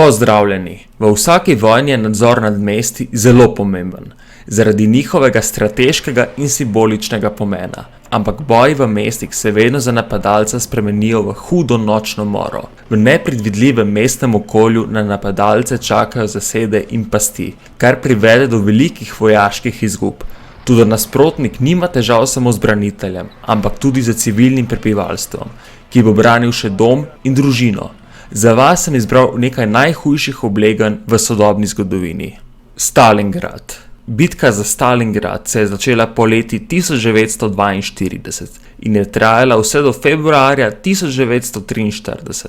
Pozdravljeni! V vsaki vojni je nadzor nad mesti zelo pomemben, zaradi njihovega strateškega in simboličnega pomena. Ampak boji v mestih se vedno za napadalca spremenijo v hudo nočno moro. V nepredvidljivem mestnem okolju na napadalce čakajo zasede in pasti, kar privede do velikih vojaških izgub. Tudi nasprotnik nima težav samo z braniteljem, ampak tudi z civilnim prebivalstvom, ki bo branil še dom in družino. Za vas sem izbral nekaj najhujših obleganj v sodobni zgodovini. Stalingrad. Bitka za Stalingrad se je začela poleti 1942 in je trajala vse do februarja 1943.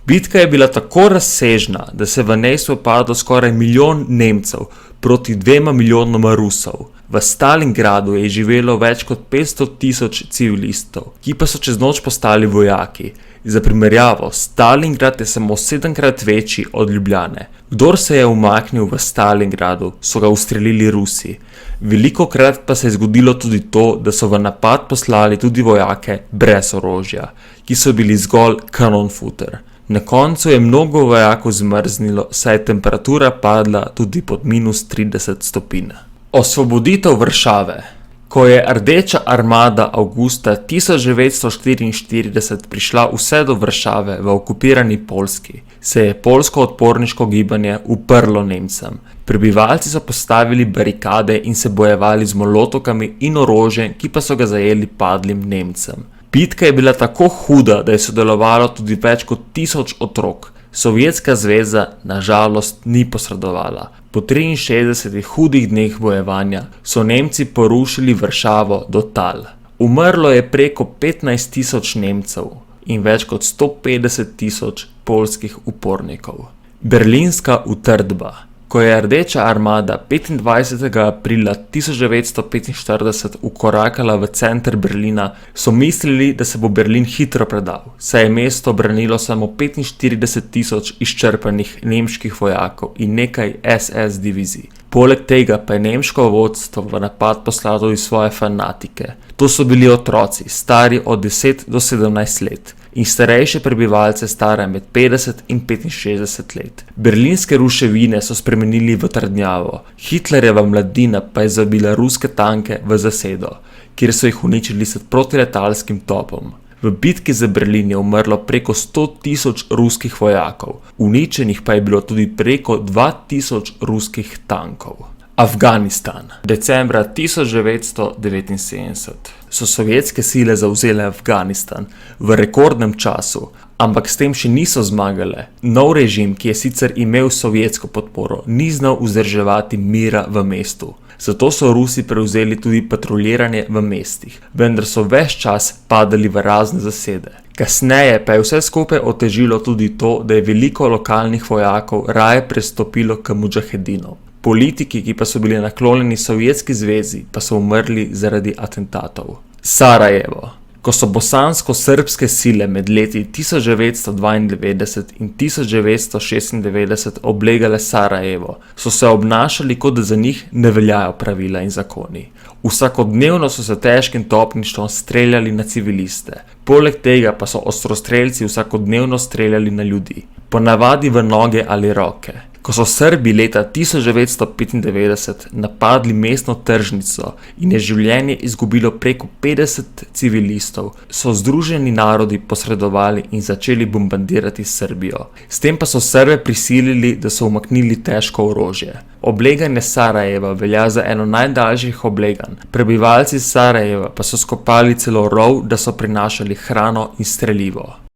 Bitka je bila tako razsežna, da se v njej spopadlo skoraj 1 milijon Nemcev proti 2 milijonoma Rusov. V Stalingradu je živelo več kot 500.000 civilistov, ki pa so čez noč postali vojaki. Za primerjavo, Stalingrad je samo 7-krat večji od Ljubljane. Kdor se je umaknil v Stalingradu, so ga ustrelili Rusi. Velikokrat pa se je zgodilo tudi to, da so v napad poslali tudi vojake brez orožja, ki so bili zgolj kanonfuter. Na koncu je mnogo vojakov zmrznilo, saj je temperatura padla tudi pod -30 stopinj. Osvoboditev Varšave. Ko je Rdeča armada avgusta 1944 prišla vse do Varšave v okupirani Poljski, se je poljsko odporniško gibanje uprlo Nemcem. Prebivalci so postavili barikade in se bojevali z molotovkami in orožjem, ki pa so ga zajeli padlim Nemcem. Bitka je bila tako huda, da je sodelovalo tudi več kot 1000 otrok. Sovjetska zveza na žalost ni posredovala. Po 63 hudih dneh bojevanja so Nemci porušili Varšavo do tal. Umrlo je preko 15.000 Nemcev in več kot 150.000 poljskih upornikov. Berlinska utrdba. Ko je Rdeča armada 25. aprila 1945 ukorakala v center Berlina, so mislili, da se bo Berlin hitro predal, saj je mesto branilo samo 45.000 izčrpanih nemških vojakov in nekaj SS divizij. Poleg tega pa je nemško vodstvo v napad poslalo tudi svoje fanatike. To so bili otroci, stari od 10 do 17 let. In starejše prebivalce stare med 50 in 65 let. Berlinske ruševine so spremenili v trdnjavo, Hitlerjeva mladina pa je zabila ruske tanke v zasedo, kjer so jih uničili s protiletalskim topom. V bitki za Berlin je umrlo preko 100.000 ruskih vojakov, uničenih pa je bilo tudi preko 2000 ruskih tankov. Afganistan. Decembra 1979 so sovjetske sile zavzele Afganistan v rekordnem času, ampak s tem še niso zmagale. Nov režim, ki je sicer imel sovjetsko podporo, ni znal vzdrževati mira v mestu. Zato so Rusi prevzeli tudi patruljiranje v mestih, vendar so ves čas padali v razne zasede. Kasneje pa je vse skupaj otežilo tudi to, da je veliko lokalnih vojakov raje prestopilo k mudžahedinov. Politiki, ki pa so bili naklonjeni Sovjetski zvezi, pa so umrli zaradi atentatov. Sarajevo. Ko so bosansko-srbske sile med leti 1992 in 1996 oblegale Sarajevo, so se obnašali, kot da za njih ne veljajo pravila in zakoni. Vsakodnevno so se težkim topništvom streljali na civiliste. Poleg tega pa so ostrostrelci vsakodnevno streljali na ljudi, ponavadi v noge ali roke. Ko so Srbi leta 1995 napadli mestno tržnico in je življenje izgubilo preko 50 civilistov, so Združeni narodi posredovali in začeli bombardirati Srbijo. S tem pa so Srbe prisilili, da so umaknili težko orožje. Obleganje Sarajeva velja za eno najdaljših obleganj. Prebivalci Sarajeva pa so skopali celo rov, da so prinašali hrano in strelivo.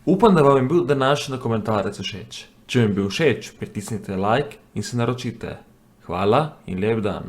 Upam, da vam je bil današnji dokumentarec všeč. Če vam je bil všeč, pritisnite like in se naročite. Hvala in lep dan.